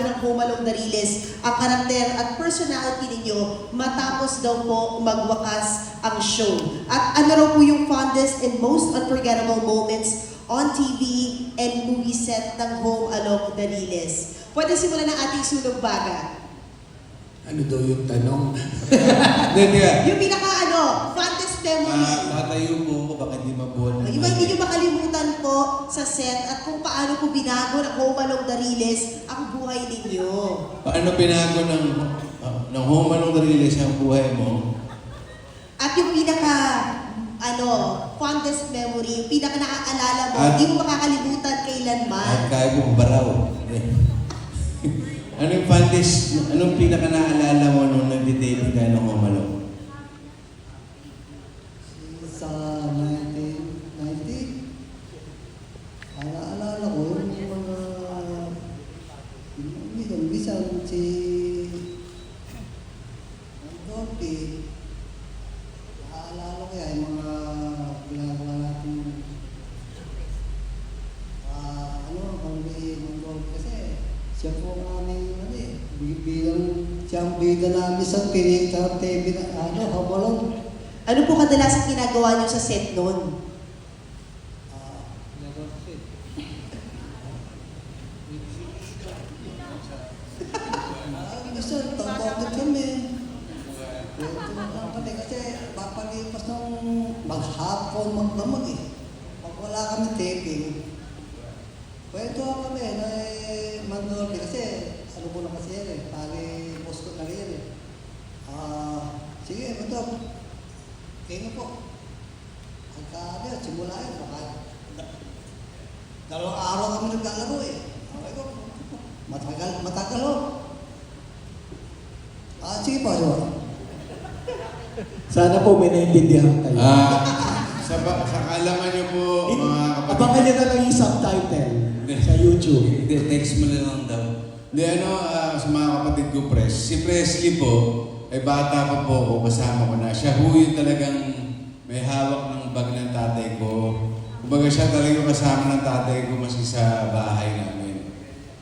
ng Home Along the Riles ang karakter at personality ninyo matapos daw po magwakas ang show. At ano raw po yung fondest and most unforgettable moments on TV and movie set ng Home Along the Riles? Pwede simulan ng ating sunog baga. Ano daw yung tanong? Yung fondest memory. Tatayo po ako, baka di mabuhan naman. Yung hindi nyo makalimutan po sa set at kung paano po binago ng Home Along the Riles ang buhay ninyo. Paano binago ng Home Along the Riles ang buhay mo? At yung fondest memory, yung pinaka naaalala mo, hindi mo makakalimutan kailanman. At kaya mo baraw. Anong fondest, anong pinaka naalala mo nung nag-date ka ng Home Along? Sa 1990, alala ko yung mga bisan si Dorothy, alala ko yan yung mga ginagawa natin kasi siya po ang aming bilang siyang bida namin sa pinita TV na Habalong. Ano po kadalasan ginagawa nyo sa set noon? Minsan, tawagin kami. Ito lang kami kasi papalipas ng maghapon, magdamag eh. Pag wala kami taping, kwento kami na Mandorbe kasi ano ko na kasi yan eh, pari post ko na rin yan eh. Sige, Mandorbe. Kaya po, simula yun, dalawang araw kami naglalaro eh. Okay ko, matagal ho. Sige po, Sana po may naintindihan kayo. Sa kaalaman niyo po, mga kapatid. Abangan niyo na lang yung subtitle sa YouTube. Hindi, text mo na lang daw. Hindi, sa mga kapatid ko, si Presley po, ay bata pa po ako, kasama ko na. Siya ho yung talagang may hawak ng bag ng tatay ko. Kumbaga siya talagang kasama ng tatay ko maski sa bahay namin.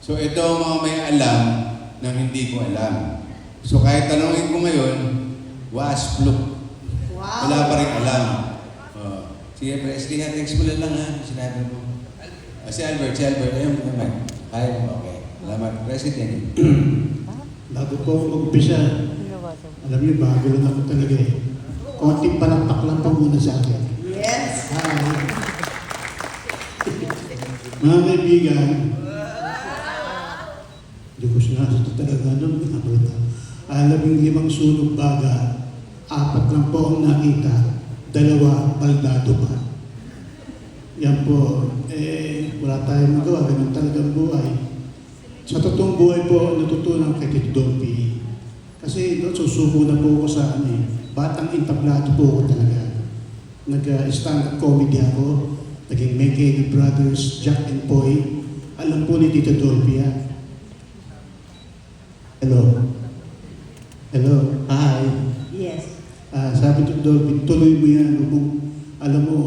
So ito ang mga may alam na hindi ko alam. So kahit tanongin ko ngayon, waspluk. Wow! Wala pa rin alam. Sige, Presley, text mo lang ha. Sinabi mo. Si Albert, ayun mo naman. Kaya mo, okay. Salamat, President. Bago po mag-umpisa, alam niyo, bago lang ako talaga eh. Konting palakpak lang po muna sa akin. Yes! Mga kaibigan, Diyos na, ito talaga alam yung 5 sunog baga, 4 lang po ang nakita, 2 baldado pa. Yan po, wala tayong magawa, ganun talagang buhay. Sa totoong buhay po, natutunan kay Tito Dolphy. Kasi doon, susuko na po ako sa batang entablado po ako talaga. Nag-stand-up comedy ako, naging Megay Brothers, Jack and Poy. Alam po ni Tito Dolphy yan. Hello. Hello. Hi. Yes. Sabi ni Tito Dolphy, tuloy mo yan. Alam mo,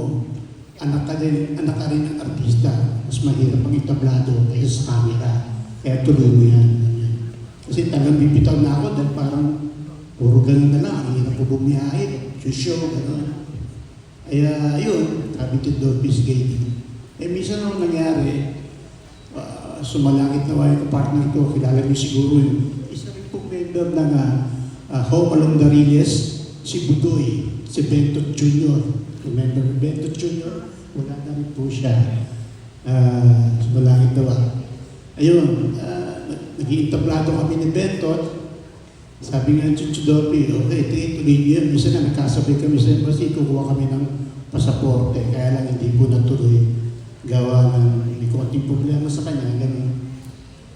anak ka rin ng artista. Mas mahirap ang entablado kaysa sa camera. Kaya tuloy mo yan. Kasi talagang bibitaw na ako dahil parang puro ganun na lang. Ang hirap ko bumiyahe. Show, gano'n. Kaya yun, sabi ko doon, Miss Gady. Minsan nung nangyari, sumalangit na yung partner ko, kilala niyo siguro yung isa rin pong member ng Home Along the Riles, si Budoy, si Bentot Jr. Remember Bentot Jr.? Wala na rin po siya. Sumalangit na Ayun, nag-iintablado kami ni Bentot. Sabi nga ng Tito Dolphy, okay, tuloy niyo yan. Minsan na nagkasabay kami sa embassy, kukuha kami ng pasaporte. Kaya lang hindi po natuloy. Gawa ng may konting problema sa kanya. Ganun.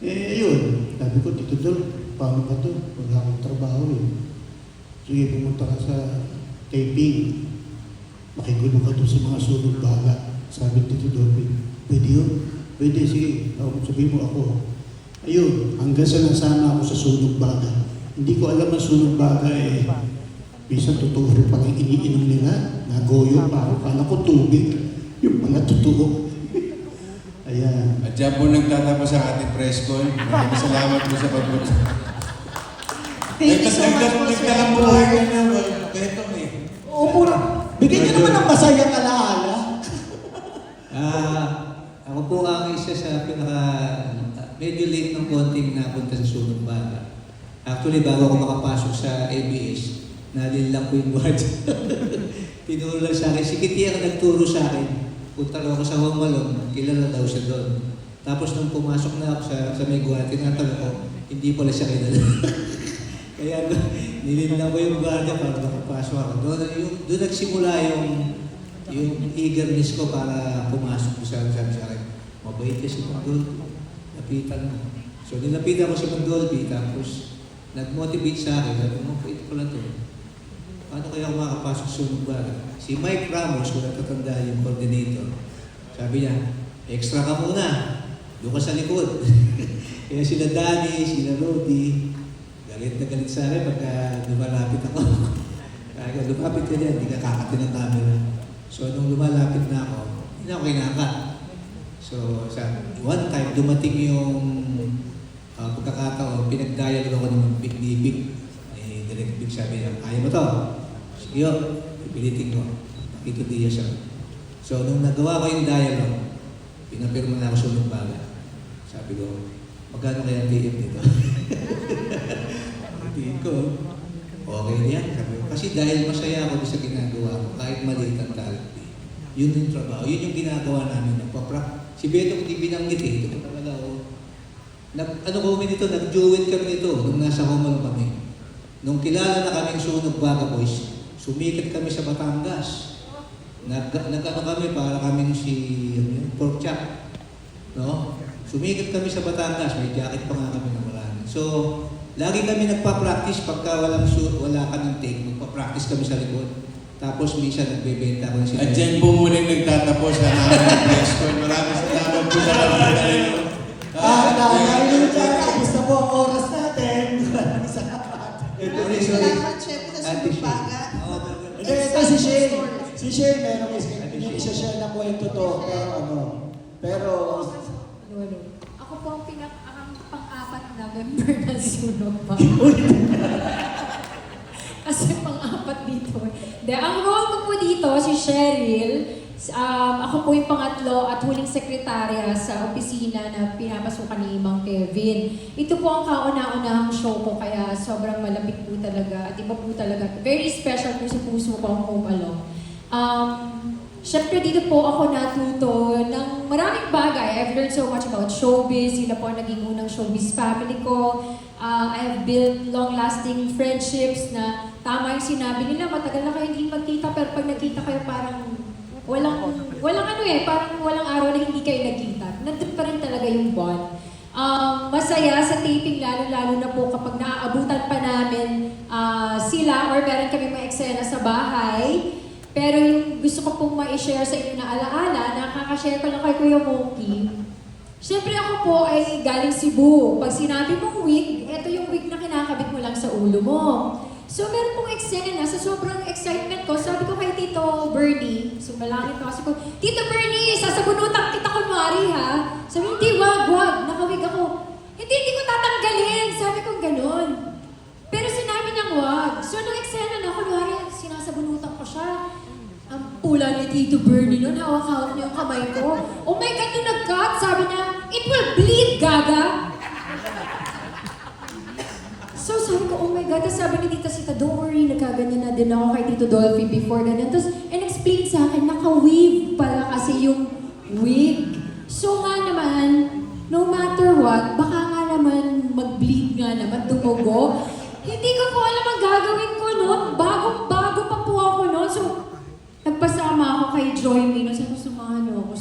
Ayun, sabi ko, Tito Dolphy, paano ba ito? Wala akong trabaho eh. Sige, pumunta ka sa taping. Makigulo ka doon sa mga sunog baga. Sabi ni Tito Dolphy, pwede yun? Pwede, sige. Sabihin mo ako. Ayun, hanggang sa nasama ako sa sunog baga. Hindi ko alam ang sunog baga eh. Minsan totoo rin pang iniinom nila. Nagoyo pa ako. Kala ko tubig. Yung pala totoo. Ayan. At dyan po nagtatapos ang ating press con. Maraming salamat po sa pagpunta. Thank you so much po, Sir Nagkakambuhay ka Edward. na. Kwento eh. Opo. Bigyan niyo naman ng masayang alaala. Ako po ang isa sa medyo late ng konting napunta sa Sunog Baga. Actually, bago ako makapasok sa ABS, nalil lang ko yung board. Tinuro lang sa akin. Si Kitty ang nagturo sa akin. Punta lang ako sa Home Alone, kilala daw siya doon. Tapos nung pumasok na ako sa may guard, tinatanong ko, hindi pala siya kilala. Kaya nililang ko yung guardia para makapasok ako. Doon nagsimula yung eagerness ko para pumasok ko sa akin. Mabait kasi si Mandolby. Lapitan mo. So nilapitan ko si Mandolby, tapos nag-motivate sa akin. Sabi mo, mabait pala to. Paano kaya ako makapasok sa Sunog Baga? Si Mike Ramos, kung natatanda yung coordinator, sabi niya, extra ka muna. Doon ka sa likod. Kaya sila Danny, sila Rudy, galit na galit sa akin pagka lumalapit ako. Kaya lumapit ka dyan, hindi ka kakatin ng camera. So nung lumalapit na ako, hindi na ako kinaka. So one time, dumating yung pagkakataon, pinag-dialogue ako ng Big Big. Direct Big sabi niya, kaya mo to? Sige yun, pipilitin ko. Nakito diya siya. So nung nagawa ko yung dialogue, pinapirma na ako sa Sunog Baga. Sabi ko, magkano kaya ang TM dito? Tingin ko, okay yan. Sabi ko, kasi dahil masaya ako sa ginagawa ko, kahit maliit ang talent. Yun yung trabaho. Yun yung ginagawa namin. Si Beto hindi binanggit eh. Ito talaga ako. Ano kami nito? Nag-duet kami nito nung nasa Homal kami. Nung kilala na kaming Sunog Baga Boys, sumikat kami sa Batangas. Nag-ano kami para kaming si pork chop. No? Sumikat kami sa Batangas. May jacket pa nga kami na wala. So, lagi kami nagpa-practice pagka wala kaming take. Magpa-practice kami sa likod. Tapos minsan nagbebenta ko na sila. At dyan po muling nagtatapos ang aming press con. Maraming salamat po sa kapatid. Dahil tapos na po ang oras natin. Maraming salamat. Maraming salamat, Chef, sa Sunog Baga. Hindi, ito si Shane. Si Shane, meron isa-share na kwento to. Pero Lolo. Ako po ang pang-apat na member ng Sunog Baga. Kasi pang-apat dito. De, ang role ko po dito, si Cheryl, ako po yung pangatlo at huling sekretarya sa opisina na pinapasukan ni Mang Kevin. Ito po ang kauna-unahang show ko, kaya sobrang malapit po talaga at iba po talaga. Very special po sa puso ko ang Home Alone. Siyempre dito po ako natuto ng maraming bagay. I've learned so much about showbiz. Sila po ang naging unang showbiz family ko. I have built long-lasting friendships na tama yung sinabi nila. Matagal na kayo hindi magkita, pero pag nagkita kayo parang walang parang walang araw na hindi kayo nagkita. Nandun pa rin talaga yung bond. Masaya sa taping, lalo-lalo na po kapag naaabutan pa namin sila or meron kami mga eksena sa bahay. Pero yung gusto ko pong ma-share sa inyo na alaala, nakaka-share ko lang kay Kuya Moki. Siyempre ako po ay galing Cebu. Pag sinabi mong wig, ito yung wig na kinakabit mo lang sa ulo mo. So meron pong eksena, sa sobrang excitement ko, sabi ko kay Tito Bernie, sumalangit ko kasi ko, Tito Bernie, sasabunutan kita kunwari ha. Sabi, hindi, wag, nakawig ako. Hindi ko tatanggalin. Sabi ko gano'n. Pero sinabi niyang wag. So nung eksena na, kunwari, sinasabunutan ko siya. Ang pula ni Tito Bernie nun, hawak-hawak niya yung kamay ko. Oh my God, nung nag-cut, sabi niya, it will bleed, gaga. So sabi ko, oh my God, tapos sabi ni Tita Sita, don't worry, nagkaganyan na din ako kay Tito Dolphy before ganyan. Tapos, explain sa akin, naka-weave pala kasi yung wig. So nga naman, no matter what, baka nga naman mag-bleed nga naman, dumugo. Hindi ko po alam ang gagawin ko noon. Bagong-bago pa po ako noon. So, nagpasama ako kay Joy Mino. Sabi ko, samahan niyo ako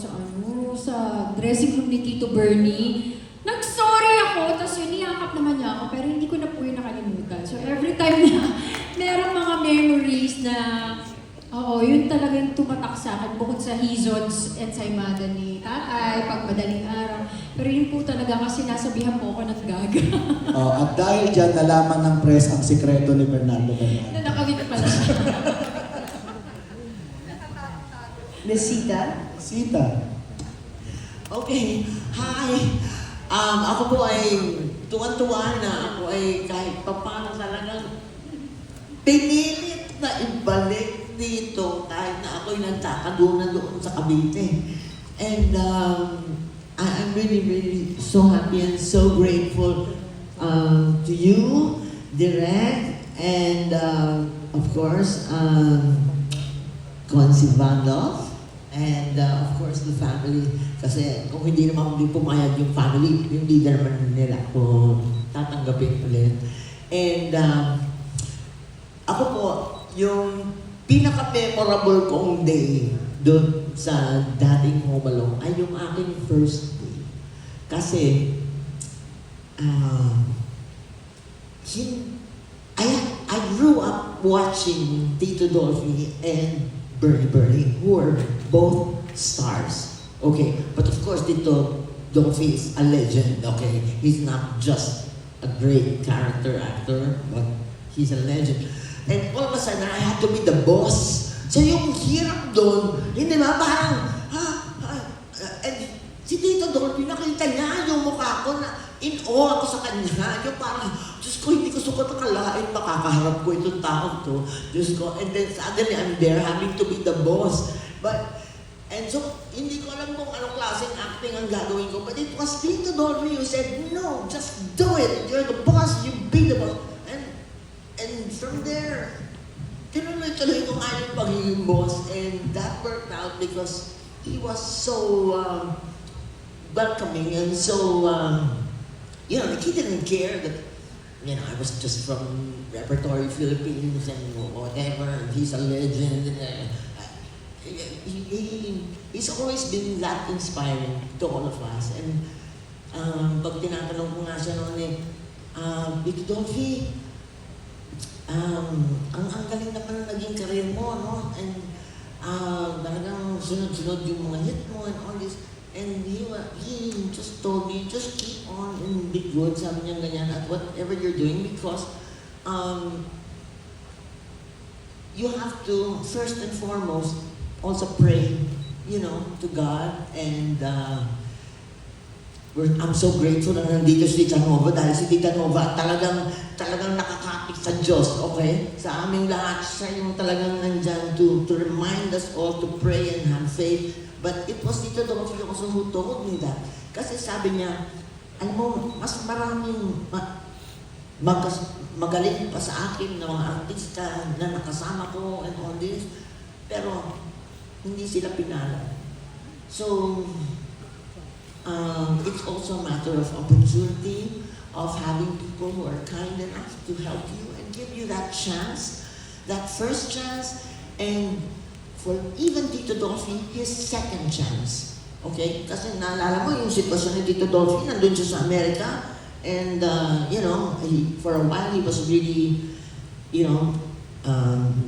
sa dressing room ni Tito Bernie. Nag-sorry ako, tapos niyakap naman niya ako, pero hindi ko na po yun nakalimutan. So every time na meron mga memories na, yun talaga yung tumatak sa akin, bukod sa hizons at saymada ni tatay, pag madaling araw. Pero yun po talaga kasi nasabihan po ako ng gaga. at dahil dyan, nalaman ng press ang sikreto ni Bernardo Bernardo. Na nakawit pala siya. Miss Sita? Sita. Okay, hi. Ako po ay tuwan-tuwa na ako ay kahit papaano talagang pinilit na ibalik dito kahit na ako'y nagkakadunan doon sa Cavite. And I'm really, really so happy and so grateful to you, Direk, and of course, Consi Vandolph, and of course the family. Kasi kung hindi naman hindi pumayag yung family, yung leader man nila kung tatanggapin ulit. And ako po, yung pinaka-memorable kong day doon sa dating Home Alone ay yung aking first day. Kasi, I grew up watching Tito Dolphy and Bernie, who were both stars. Okay, but of course Tito Dolphy is a legend, okay? He's not just a great character actor, but he's a legend. And all of a sudden, I had to be the boss. So yung hirap doon, hindi ba, parang, and si Tito Dolphy, nakita niya yung mukha ko na in awe ako sa kanya. Yung parang, Diyos ko, hindi ko sukat akalain, makakaharap ko itong taong to. Diyos ko, and then suddenly I'm there having to be the boss. And so, hindi ko alam kung anong klaseng acting ang gagawin ko. But it was Tito Dolphy who said, no, just do it. You're the boss, you be the boss. And from there, tinuloy-tuloy ko nga yung pagiging boss. And that worked out because he was so welcoming and so, he didn't care that, I was just from Repertory Philippines and whatever, and he's a legend. He's always been that inspiring to all of us. And pag tinatanong ko nga siya noon Tito Dolphy, ang galing naman naging career mo, no? And talagang sunod-sunod yung mga hit mo and all this. And he just told me, just keep on and be good, sabi niya ganyan, at whatever you're doing, because you have to, first and foremost, also pray, to God. And I'm so grateful na nandito si Tita Nova dahil si Tita Nova talagang nakakapit sa Diyos, okay? Sa aming lahat, siya yung talagang nandyan to remind us all to pray and have faith. But it was Tito Dolphy also who told me that. Kasi sabi niya, alam mo, mas maraming magaling pa sa akin na mga artista na nakasama ko and all this, pero hindi sila pinala. So, it's also a matter of opportunity, of having people who are kind enough to help you and give you that chance, that first chance, and for even Tito Dolphy, his second chance. Okay? Kasi naalala mo yung sitwasyon ni Tito Dolphy, nandun siya sa Amerika, and for a while he was really,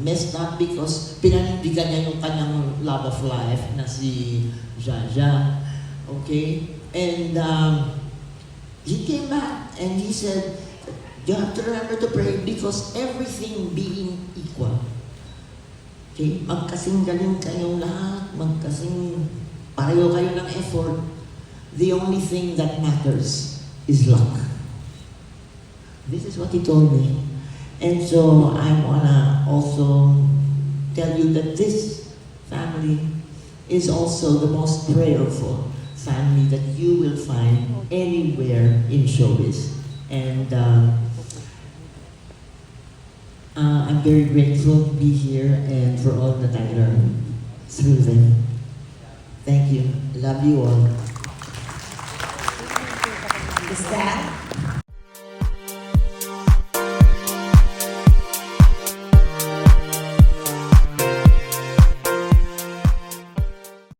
messed up because pinanindigan niya yung kanyang love of life na si Jaja. Okay? And he came back and he said, you have to remember to pray because everything being equal. Okay? Magkasing galing kayong lahat, pareho kayo ng effort. The only thing that matters is luck. This is what he told me. And so I wanna also tell you that this family is also the most prayerful family that you will find anywhere in showbiz. And I'm very grateful to be here and for all that I learned through them. Thank you. Love you all. Is that